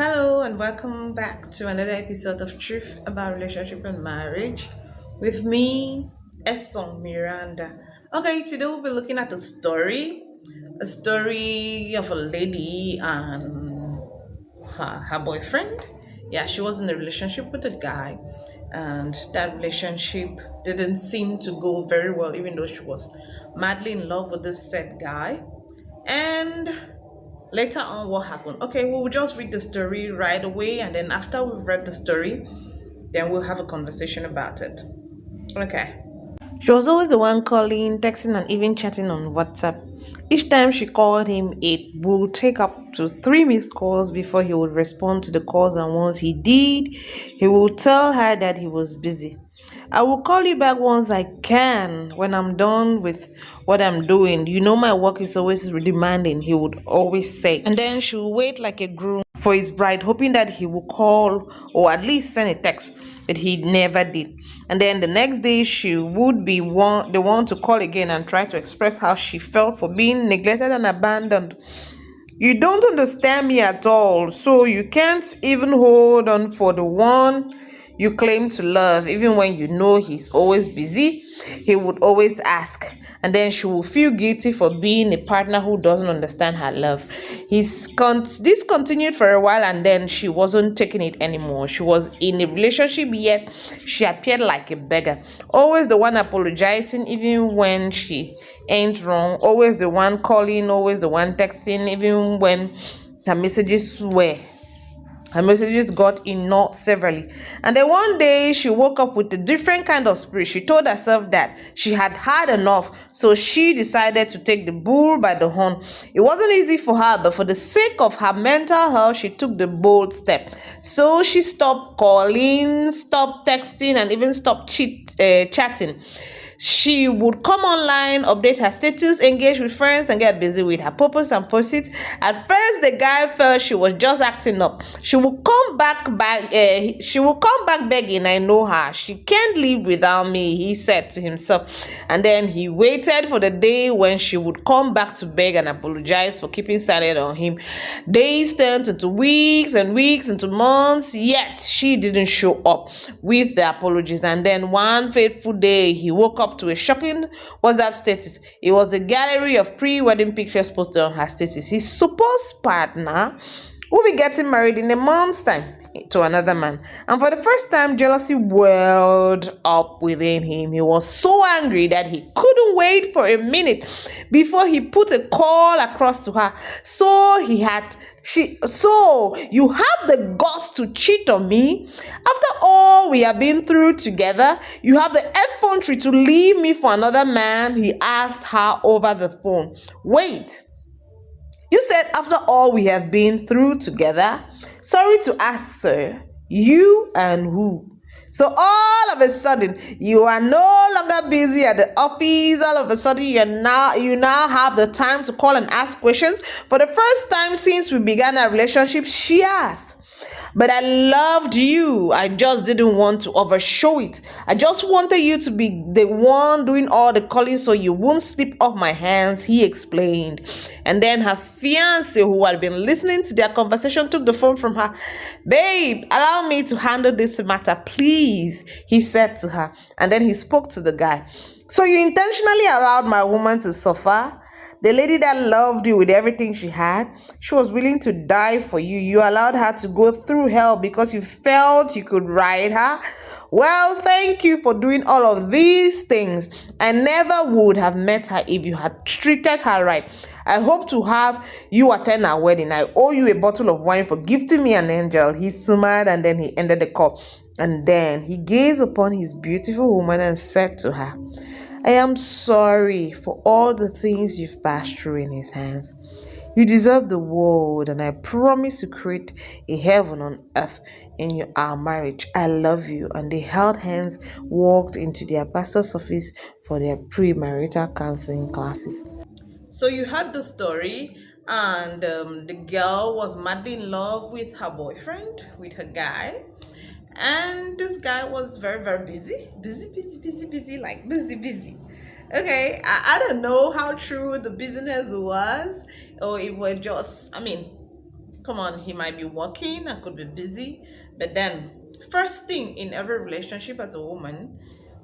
Hello and welcome back to another episode of Truth About Relationship and Marriage with me, Esson Miranda. Okay, today we'll be looking at a story of a lady and her boyfriend. Yeah, she was in a relationship with a guy, and that relationship didn't seem to go very well, even though she was madly in love with this said guy. And later on, what happened? Okay, we'll just read the story right away, and then after we've read the story, then we'll have a conversation about it. Okay. She was always the one calling, texting, and even chatting on WhatsApp. Each time she called him, it would take up to three missed calls before he would respond to the calls, and once he did, he would tell her that he was busy. I will call you back once I can, when I'm done with what I'm doing. You know, my work is always demanding, he would always say. And then she would wait like a groom for his bride, hoping that he would call or at least send a text, but he never did. And then the next day, she would be the one to call again and try to express how she felt for being neglected and abandoned. You don't understand me at all, so you can't even hold on for the one you claim to love, even when you know he's always busy. He would always ask, and then she will feel guilty for being a partner who doesn't understand her love. This continued for a while, and then she wasn't taking it anymore. She was in a relationship, yet she appeared like a beggar, always the one apologizing even when she ain't wrong, always the one calling, always the one texting, even when her messages were her messages got ignored severally. And then one day she woke up with a different kind of spirit. She told herself that she had had enough, so she decided to take the bull by the horn. It wasn't easy for her, but for the sake of her mental health, she took the bold step. So she stopped calling, stopped texting, and even stopped chatting. She would come online, update her status, engage with friends, and get busy with her purpose and pursuit. At first, the guy felt she was just acting up. She would come back. She would come back begging. I know her. She can't live without me, he said to himself. And then he waited for the day when she would come back to beg and apologize for keeping silent on him. Days turned into weeks and weeks into months. Yet she didn't show up with the apologies. And then one fateful day, he woke up to a shocking WhatsApp status. It was a gallery of pre-wedding pictures posted on her status. His supposed partner will be getting married in a month's time to another man. And for the first time, jealousy welled up within him. He was so angry that he couldn't wait for a minute before he put a call across to her. So you have the guts to cheat on me? After all we have been through together, you have the effrontery to leave me for another man? He asked her over the phone. Wait, you said after all we have been through together? Sorry to ask, sir, you and who? So all of a sudden, you are no longer busy at the office. All of a sudden, you now have the time to call and ask questions. For the first time since we began our relationship, she asked. But I loved you. I just didn't want to overshow it. I just wanted you to be the one doing all the calling so you won't slip off my hands, he explained. And then her fiancé, who had been listening to their conversation, took the phone from her. Babe, allow me to handle this matter, please, he said to her. And then he spoke to the guy. So you intentionally allowed my woman to suffer? The lady that loved you with everything she had, she was willing to die for you. You allowed her to go through hell because you felt you could ride her? Well, thank you for doing all of these things. I never would have met her if you had treated her right. I hope to have you attend our wedding. I owe you a bottle of wine for gifting me an angel. He smiled and then he ended the call. And then he gazed upon his beautiful woman and said to her, I am sorry for all the things you've passed through in his hands. You deserve the world, and I promise to create a heaven on earth in our marriage. I love you. And they held hands, walked into their pastor's office for their premarital counseling classes. So you heard the story, and the girl was madly in love with her boyfriend, with her guy. And this guy was very, very busy. Okay, I don't know how true the business was, or it was just, Come on, he might be working and could be busy, but then first thing in every relationship as a woman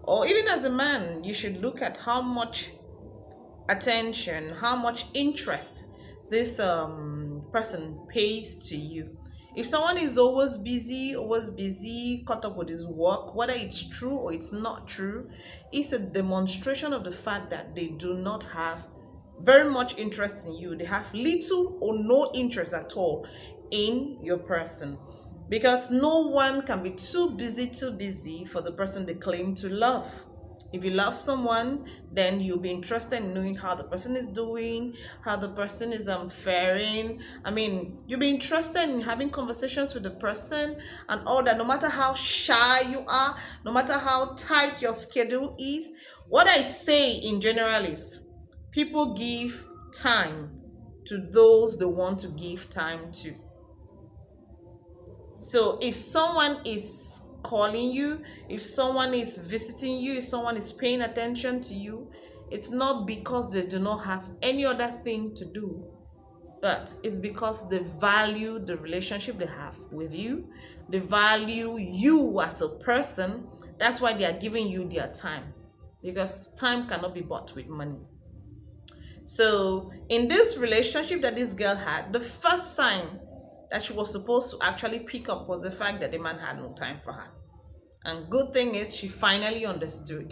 or even as a man, you should look at how much attention, how much interest this person pays to you. If someone is always busy, caught up with his work, whether it's true or it's not true, it's a demonstration of the fact that they do not have very much interest in you. They have little or no interest at all in your person, because no one can be too busy for the person they claim to love. If you love someone, then you'll be interested in knowing how the person is doing, how the person is faring. I mean, you'll be interested in having conversations with the person and all that, no matter how shy you are, no matter how tight your schedule is. What I say in general is people give time to those they want to give time to. So if someone is calling you, if someone is visiting you, if someone is paying attention to you, it's not because they do not have any other thing to do, but it's because they value the relationship they have with you, they value you as a person. That's why they are giving you their time, because time cannot be bought with money. So in this relationship that this girl had, the first sign that she was supposed to actually pick up was the fact that the man had no time for her. And good thing is she finally understood.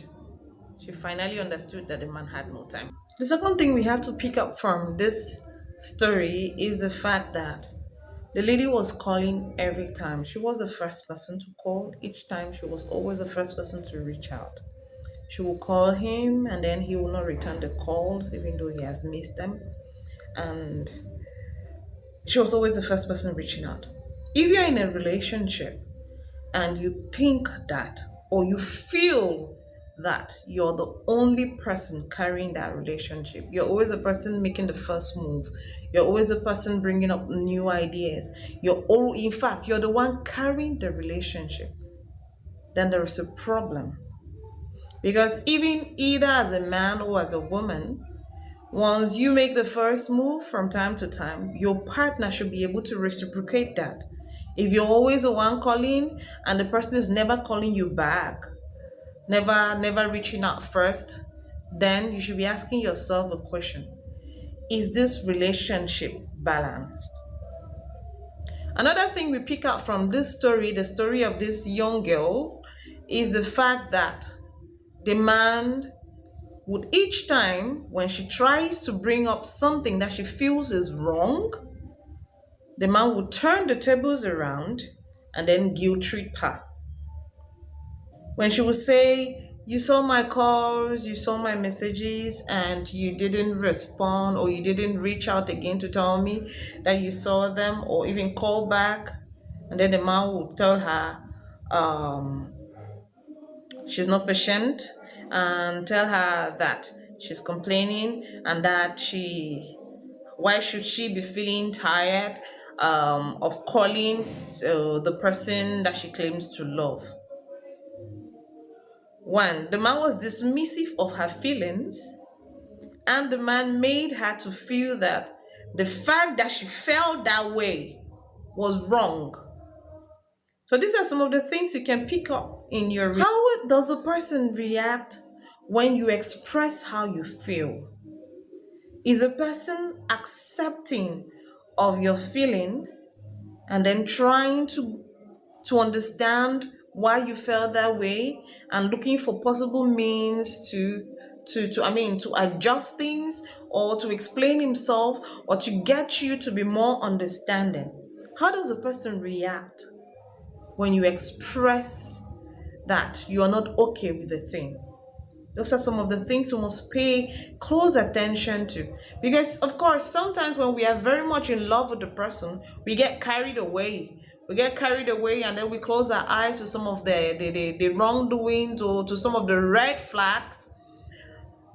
She finally understood that the man had no time. The second thing we have to pick up from this story is the fact that the lady was calling every time. She was the first person to call. Each time she was always the first person to reach out. She will call him and then he will not return the calls even though he has missed them. And she was always the first person reaching out. If you're in a relationship and you think that, or you feel that you're the only person carrying that relationship, you're always the person making the first move, you're always the person bringing up new ideas, in fact, you're the one carrying the relationship, then there is a problem. Because either as a man or as a woman, once you make the first move from time to time, your partner should be able to reciprocate that. If you're always the one calling and the person is never calling you back, never reaching out first, then you should be asking yourself a question. Is this relationship balanced? Another thing we pick up from this story, the story of this young girl, is the fact that the man would, each time when she tries to bring up something that she feels is wrong, the man would turn the tables around and then guilt trip her. When she would say, you saw my calls, you saw my messages, and you didn't respond, or you didn't reach out again to tell me that you saw them, or even call back, and then the man would tell her she's not patient, and tell her that she's complaining, and that why should she be feeling tired of calling the person that she claims to love. One, the man was dismissive of her feelings, and the man made her to feel that the fact that she felt that way was wrong. So these are some of the things you can pick up in your... How does a person react when you express how you feel? Is a person accepting of your feeling and then trying to understand why you felt that way and looking for possible means to adjust things, or to explain himself, or to get you to be more understanding? How does a person react when you express that you are not okay with the thing? Those are some of the things you must pay close attention to. Because, of course, sometimes when we are very much in love with the person, we get carried away. We get carried away and then we close our eyes to some of the wrongdoings, or to some of the red flags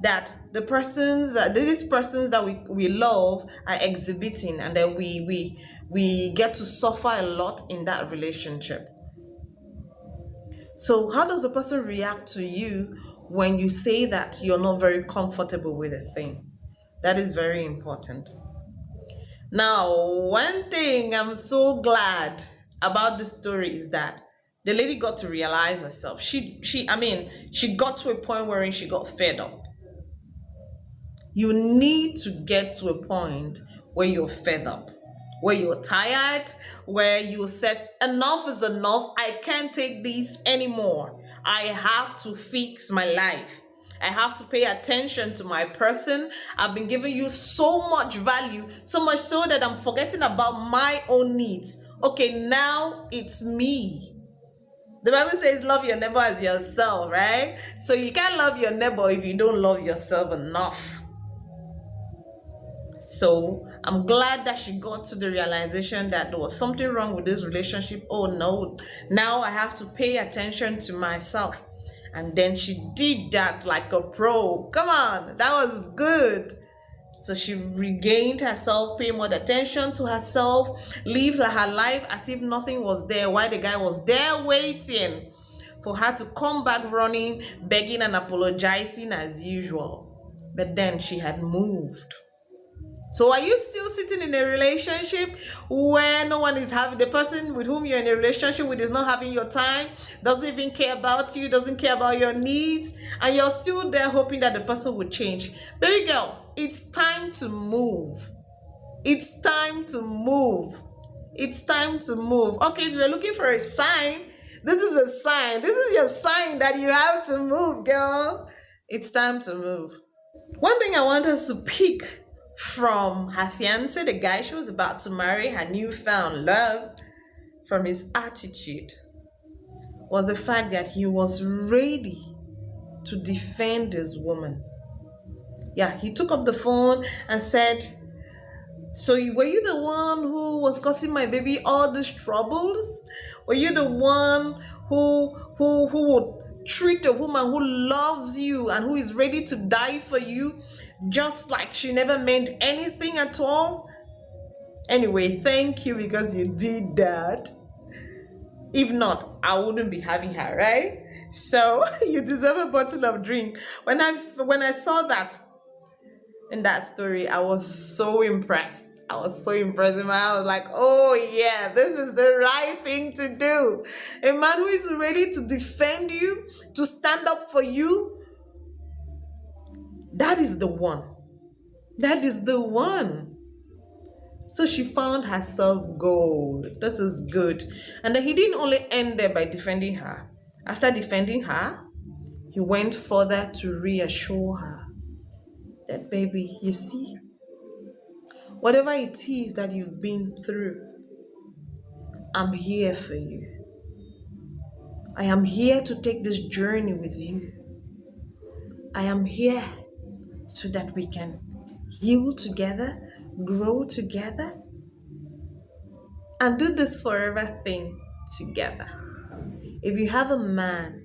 that these persons that we love are exhibiting, and then we get to suffer a lot in that relationship. So how does a person react to you when you say that you're not very comfortable with a thing? That is very important. Now, one thing I'm so glad about this story is that the lady got to realize herself. She got to a point wherein she got fed up. You need to get to a point where you're fed up, where you're tired, where you said, enough is enough. I can't take this anymore. I have to fix my life. I have to pay attention to my person. I've been giving you so much value, so much so that I'm forgetting about my own needs. Okay, now it's me. The Bible says love your neighbor as yourself, right? So you can't love your neighbor if you don't love yourself enough. So I'm glad that she got to the realization that there was something wrong with this relationship. Oh no, now I have to pay attention to myself. And then she did that like a pro. Come on, that was good. So she regained herself, paid more attention to herself, lived her life as if nothing was there, while the guy was there waiting for her to come back running, begging and apologizing as usual. But then she had moved. So are you still sitting in a relationship where no one is having, the person with whom you're in a relationship with is not having your time, doesn't even care about you, doesn't care about your needs, and you're still there hoping that the person will change? Baby girl, it's time to move. It's time to move. It's time to move. Okay, if you're looking for a sign, this is a sign. This is your sign that you have to move, girl. It's time to move. One thing I want us to pick from her fiance, the guy she was about to marry, her newfound love, from his attitude, was the fact that he was ready to defend his woman. Yeah, he took up the phone and said, so were you the one who was causing my baby all these troubles? Were you the one who would treat a woman who loves you and who is ready to die for you just like she never meant anything at all? Anyway, thank you because you did that. If not, I wouldn't be having her, right? So you deserve a bottle of drink. When I saw that in that story, I was so impressed. I was so impressed. I was like, oh yeah, this is the right thing to do. A man who is ready to defend you, to stand up for you, that is the one. That is the one. So she found herself gold. This is good. And then he didn't only end there by defending her. After defending her, he went further to reassure her that, baby, you see, whatever it is that you've been through, I'm here for you. I am here to take this journey with you. I am here so that we can heal together, grow together, and do this forever thing together. If you have a man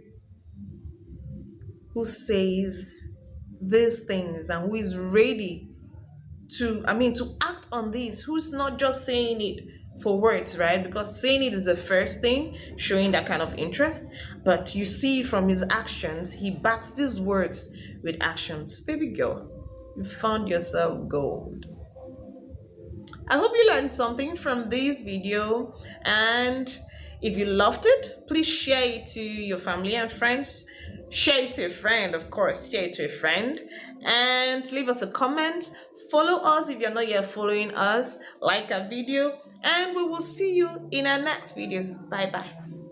who says these things and who is ready to act on this, who's not just saying it for words, right? Because saying it is the first thing, showing that kind of interest, but you see from his actions, he backs these words with actions. Baby girl, you found yourself gold. I hope you learned something from this video, and if you loved it, please share it to your family and friends. Share it to a friend, of course. Share it to a friend, and leave us a comment. Follow us if you're not yet following us. Like our video, and we will see you in our next video. Bye bye.